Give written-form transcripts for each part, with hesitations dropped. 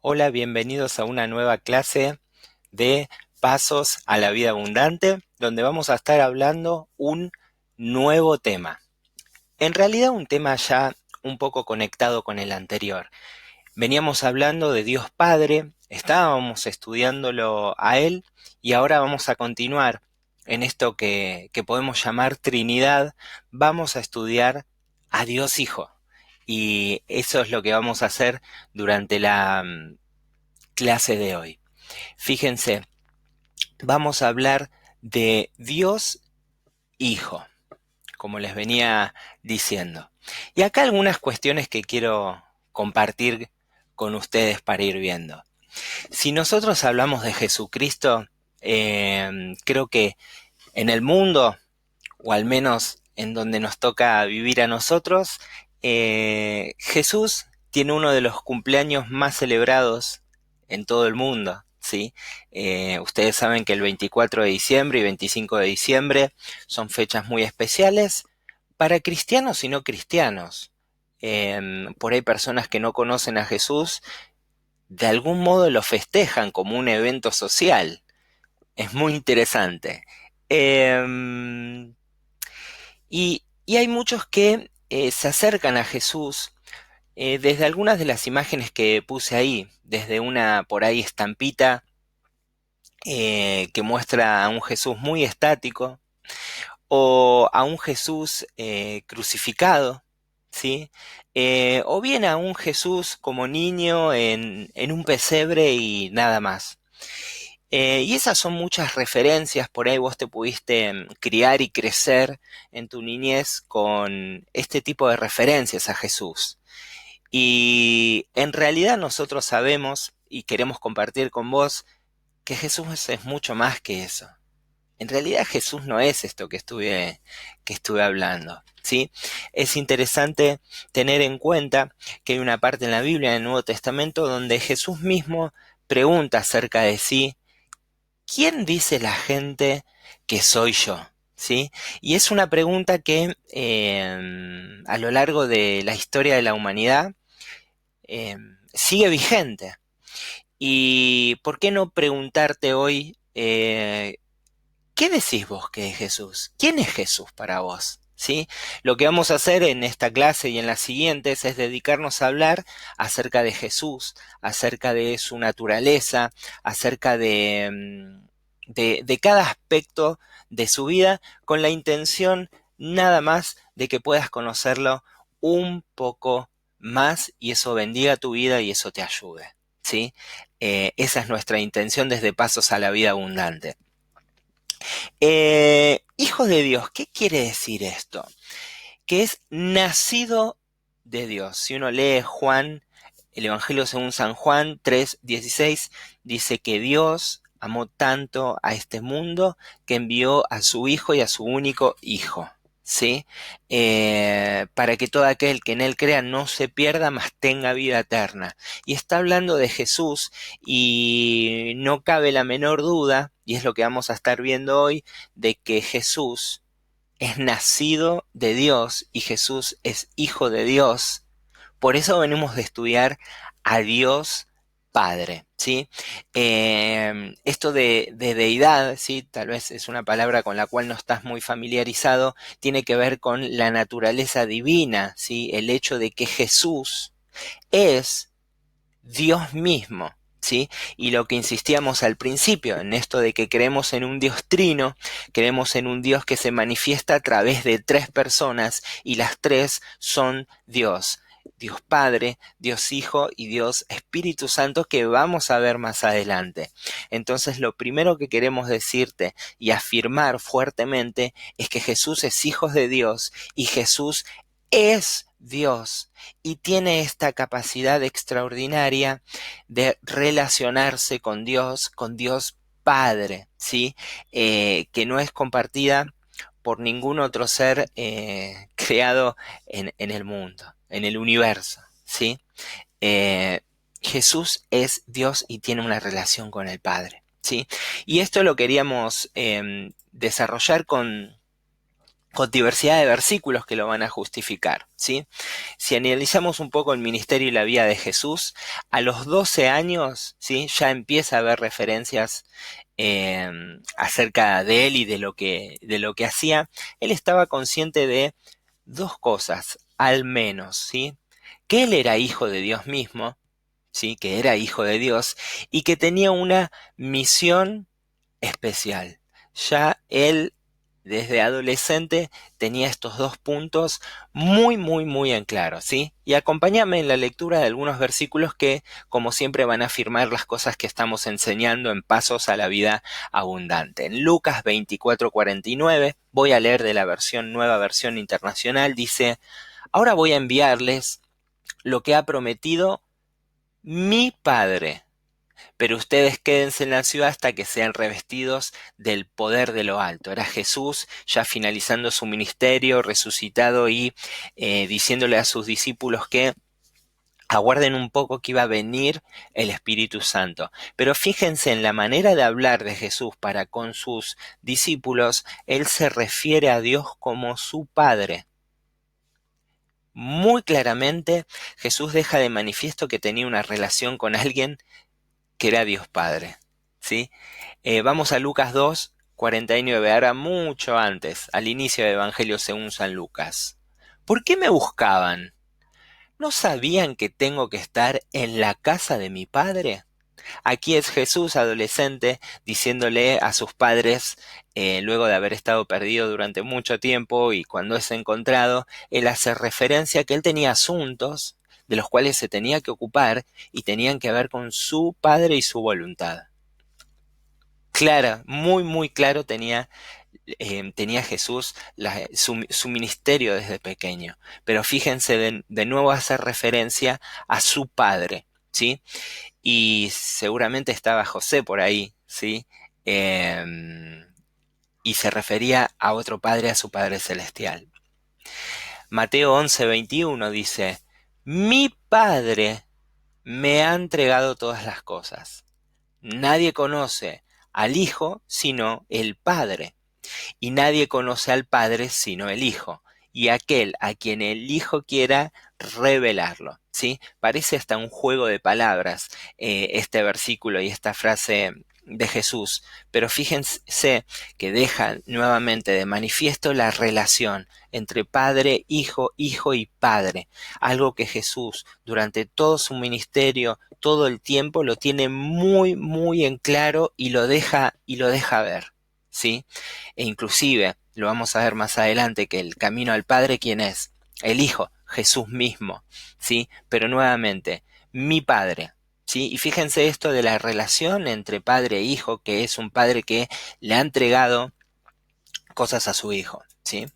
Hola, bienvenidos a una nueva clase de Pasos a la Vida Abundante, donde vamos a estar hablando un nuevo tema. En realidad un tema ya un poco conectado con el anterior. Veníamos hablando de Dios Padre, estábamos estudiándolo a Él y ahora vamos a continuar en esto que podemos llamar Trinidad. Vamos a estudiar a Dios Hijo. Y eso es lo que vamos a hacer durante la clase de hoy. Fíjense, vamos a hablar de Dios Hijo, como les venía diciendo. Y acá algunas cuestiones que quiero compartir con ustedes para ir viendo. Si nosotros hablamos de Jesucristo, creo que en el mundo, o al menos en donde nos toca vivir a nosotros, Jesús tiene uno de los cumpleaños más celebrados en todo el mundo, ¿sí? Ustedes saben que el 24 de diciembre y 25 de diciembre son fechas muy especiales para cristianos y no cristianos. Por ahí personas que no conocen a Jesús, de algún modo lo festejan como un evento social. Es muy interesante. Em, y hay muchos que se acercan a Jesús desde algunas de las imágenes que puse ahí, desde una por ahí estampita que muestra a un Jesús muy estático o a un Jesús crucificado, ¿sí? O bien a un Jesús como niño en un pesebre y nada más. Y esas son muchas referencias, por ahí vos te pudiste criar y crecer en tu niñez con este tipo de referencias a Jesús. Y en realidad nosotros sabemos y queremos compartir con vos que Jesús es mucho más que eso. En realidad Jesús no es esto que estuve hablando, ¿sí? Es interesante tener en cuenta que hay una parte en la Biblia, en el Nuevo Testamento, donde Jesús mismo pregunta acerca de sí: ¿quién dice la gente que soy yo? ¿Sí? Y es una pregunta que a lo largo de la historia de la humanidad sigue vigente. ¿Y por qué no preguntarte hoy, qué decís vos que es Jesús? ¿Quién es Jesús para vos? ¿Sí? Lo que vamos a hacer en esta clase y en las siguientes es dedicarnos a hablar acerca de Jesús, acerca de su naturaleza, acerca de cada aspecto de su vida, con la intención nada más de que puedas conocerlo un poco más y eso bendiga tu vida y eso te ayude. ¿Sí? Esa es nuestra intención desde Pasos a la Vida Abundante. Hijo de Dios, ¿qué quiere decir esto? Que es nacido de Dios. Si uno lee Juan, el Evangelio según San Juan 3:16, dice que Dios amó tanto a este mundo que envió a su Hijo y a su único Hijo. ¿Sí? Para que todo aquel que en Él crea no se pierda, mas tenga vida eterna. Y está hablando de Jesús y no cabe la menor duda, y es lo que vamos a estar viendo hoy, de que Jesús es nacido de Dios y Jesús es hijo de Dios. Por eso venimos de estudiar a Dios Padre, ¿sí? Esto de deidad, ¿sí? Tal vez es una palabra con la cual no estás muy familiarizado, tiene que ver con la naturaleza divina, ¿sí? El hecho de que Jesús es Dios mismo, ¿sí? Y lo que insistíamos al principio, en esto de que creemos en un Dios trino, creemos en un Dios que se manifiesta a través de tres personas y las tres son Dios. Dios Padre, Dios Hijo y Dios Espíritu Santo, que vamos a ver más adelante. Entonces, lo primero que queremos decirte y afirmar fuertemente es que Jesús es hijo de Dios y Jesús es Dios y tiene esta capacidad extraordinaria de relacionarse con Dios Padre, ¿sí? Que no es compartida por ningún otro ser creado en el mundo, en el universo, ¿sí? Eh, Jesús es Dios y tiene una relación con el Padre, ¿sí? Y esto lo queríamos desarrollar con diversidad de versículos que lo van a justificar, ¿sí? Si analizamos un poco el ministerio y la vida de Jesús, a los 12 años, ¿sí? Ya empieza a haber referencias eh, acerca de él y de lo que hacía. Él estaba consciente de dos cosas, al menos, ¿sí? Que él era hijo de Dios mismo, ¿sí? Que era hijo de Dios y que tenía una misión especial. Ya él, desde adolescente, tenía estos dos puntos muy, muy, muy en claro, ¿sí? Y acompáñame en la lectura de algunos versículos que, como siempre, van a afirmar las cosas que estamos enseñando en Pasos a la Vida Abundante. En Lucas 24:49, voy a leer de la versión, nueva versión internacional, dice: ahora voy a enviarles lo que ha prometido mi Padre, pero ustedes quédense en la ciudad hasta que sean revestidos del poder de lo alto. Era Jesús ya finalizando su ministerio, resucitado y diciéndole a sus discípulos que aguarden un poco que iba a venir el Espíritu Santo. Pero fíjense en la manera de hablar de Jesús para con sus discípulos, él se refiere a Dios como su Padre. Muy claramente Jesús deja de manifiesto que tenía una relación con alguien que era Dios Padre, ¿sí? Vamos a Lucas 2:49, ahora mucho antes, al inicio del Evangelio según San Lucas. ¿Por qué me buscaban? ¿No sabían que tengo que estar en la casa de mi Padre? Aquí es Jesús adolescente diciéndole a sus padres, luego de haber estado perdido durante mucho tiempo y cuando es encontrado, él hace referencia a que él tenía asuntos de los cuales se tenía que ocupar y tenían que ver con su Padre y su voluntad. Clara, muy muy claro tenía Jesús su ministerio desde pequeño. Pero fíjense, de nuevo hace referencia a su Padre, ¿sí? Y seguramente estaba José por ahí, ¿sí? Y se refería a otro Padre, a su Padre Celestial. Mateo 11:21 dice: mi Padre me ha entregado todas las cosas. Nadie conoce al Hijo sino el Padre, y nadie conoce al Padre sino el Hijo, y aquel a quien el Hijo quiera revelarlo. ¿Sí? Parece hasta un juego de palabras este versículo y esta frase de Jesús, pero fíjense que deja nuevamente de manifiesto la relación entre Padre, Hijo, Hijo y Padre, algo que Jesús durante todo su ministerio, todo el tiempo lo tiene muy muy en claro y lo deja ver, ¿sí? E inclusive, lo vamos a ver más adelante, que el camino al Padre, ¿quién es? El Hijo, Jesús mismo, ¿sí? Pero nuevamente, mi Padre, ¿sí? Y fíjense esto de la relación entre Padre e Hijo, que es un Padre que le ha entregado cosas a su Hijo, ¿sí?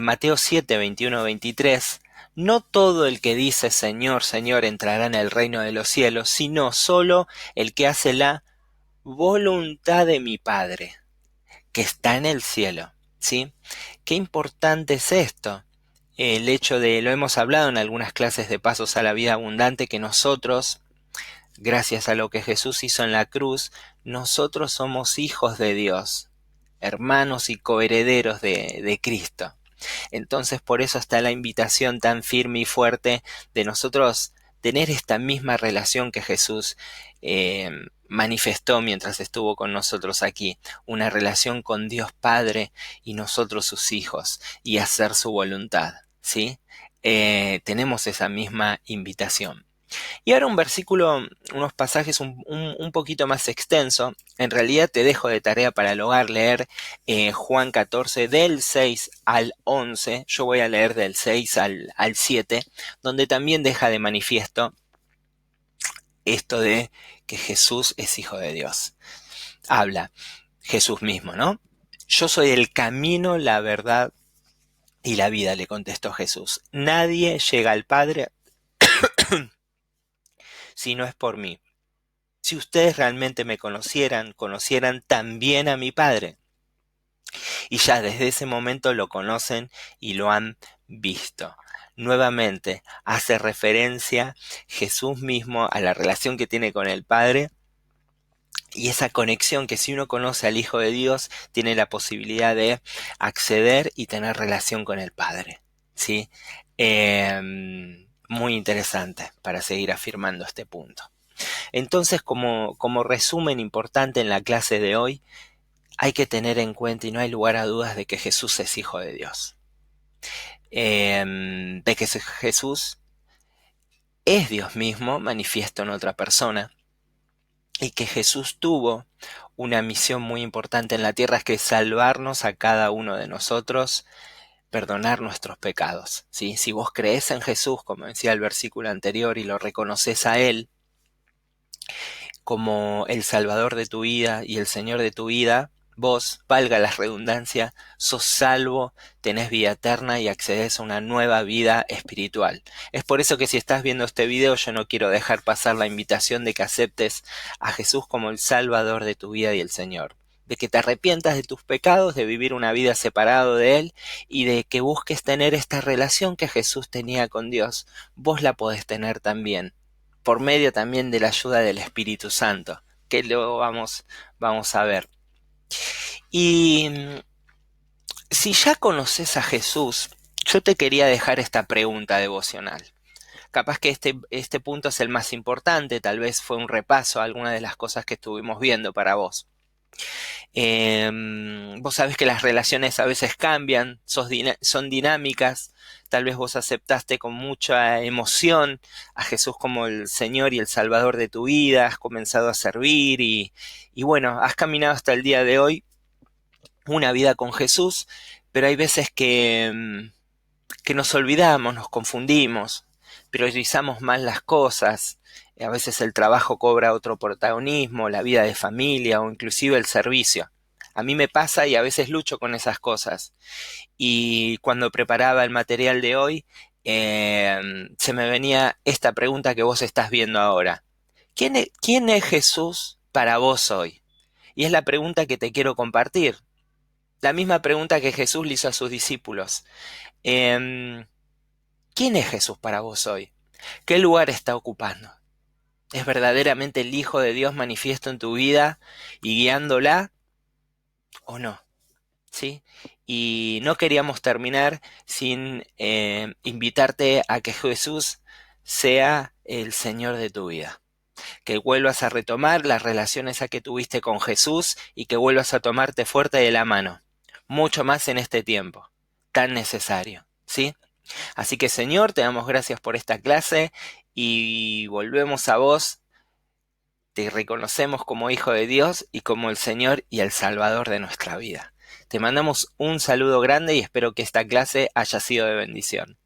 Mateo 7:21-23, no todo el que dice Señor, Señor entrará en el reino de los cielos, sino solo el que hace la voluntad de mi Padre que está en el cielo, ¿sí? Qué importante es esto. El hecho de, lo hemos hablado en algunas clases de Pasos a la Vida Abundante, que nosotros, gracias a lo que Jesús hizo en la cruz, nosotros somos hijos de Dios, hermanos y coherederos de Cristo. Entonces por eso está la invitación tan firme y fuerte de nosotros tener esta misma relación que Jesús manifestó mientras estuvo con nosotros aquí, una relación con Dios Padre y nosotros sus hijos, y hacer su voluntad, ¿sí? Tenemos esa misma invitación. Y ahora un versículo, unos pasajes un poquito más extenso. En realidad te dejo de tarea para el hogar leer Juan 14 del 6 al 11. Yo voy a leer del 6 al 7, donde también deja de manifiesto esto de que Jesús es hijo de Dios. Habla Jesús mismo, ¿no? Yo soy el camino, la verdad y la vida, le contestó Jesús. Nadie llega al Padre si no es por mí. Si ustedes realmente me conocieran, conocieran también a mi Padre. Y ya desde ese momento lo conocen y lo han visto. Nuevamente hace referencia Jesús mismo a la relación que tiene con el Padre y esa conexión que si uno conoce al Hijo de Dios, tiene la posibilidad de acceder y tener relación con el Padre, ¿sí? Muy interesante para seguir afirmando este punto. Entonces, como resumen importante en la clase de hoy, hay que tener en cuenta y no hay lugar a dudas de que Jesús es Hijo de Dios. De que Jesús es Dios mismo, manifiesto en otra persona, y que Jesús tuvo una misión muy importante en la tierra, es que salvarnos a cada uno de nosotros, perdonar nuestros pecados, ¿sí? Si vos creés en Jesús, como decía el versículo anterior, y lo reconoces a Él como el Salvador de tu vida y el Señor de tu vida, vos, valga la redundancia, sos salvo, tenés vida eterna y accedes a una nueva vida espiritual. Es por eso que si estás viendo este video yo no quiero dejar pasar la invitación de que aceptes a Jesús como el Salvador de tu vida y el Señor. De que te arrepientas de tus pecados, de vivir una vida separado de Él y de que busques tener esta relación que Jesús tenía con Dios. Vos la podés tener también, por medio también de la ayuda del Espíritu Santo, que luego vamos a ver. Y si ya conoces a Jesús, yo te quería dejar esta pregunta devocional. Capaz que este punto es el más importante, tal vez fue un repaso a algunas de las cosas que estuvimos viendo para vos. Vos sabés que las relaciones a veces cambian, son dinámicas, tal vez vos aceptaste con mucha emoción a Jesús como el Señor y el Salvador de tu vida, has comenzado a servir y bueno, has caminado hasta el día de hoy una vida con Jesús, pero hay veces que nos olvidamos, nos confundimos, priorizamos mal las cosas, a veces el trabajo cobra otro protagonismo, la vida de familia o inclusive el servicio. A mí me pasa y a veces lucho con esas cosas. Y cuando preparaba el material de hoy, se me venía esta pregunta que vos estás viendo ahora. ¿Quién es Jesús para vos hoy? Y es la pregunta que te quiero compartir. La misma pregunta que Jesús le hizo a sus discípulos. Em, ¿Quién es Jesús para vos hoy? ¿Qué lugar está ocupando? ¿Es verdaderamente el Hijo de Dios manifiesto en tu vida y guiándola o no? ¿Sí? Y no queríamos terminar sin invitarte a que Jesús sea el Señor de tu vida. Que vuelvas a retomar las relaciones que tuviste con Jesús y que vuelvas a tomarte fuerte de la mano. Mucho más en este tiempo, tan necesario. ¿Sí? Así que Señor, te damos gracias por esta clase y volvemos a vos. Te reconocemos como Hijo de Dios y como el Señor y el Salvador de nuestra vida. Te mandamos un saludo grande y espero que esta clase haya sido de bendición.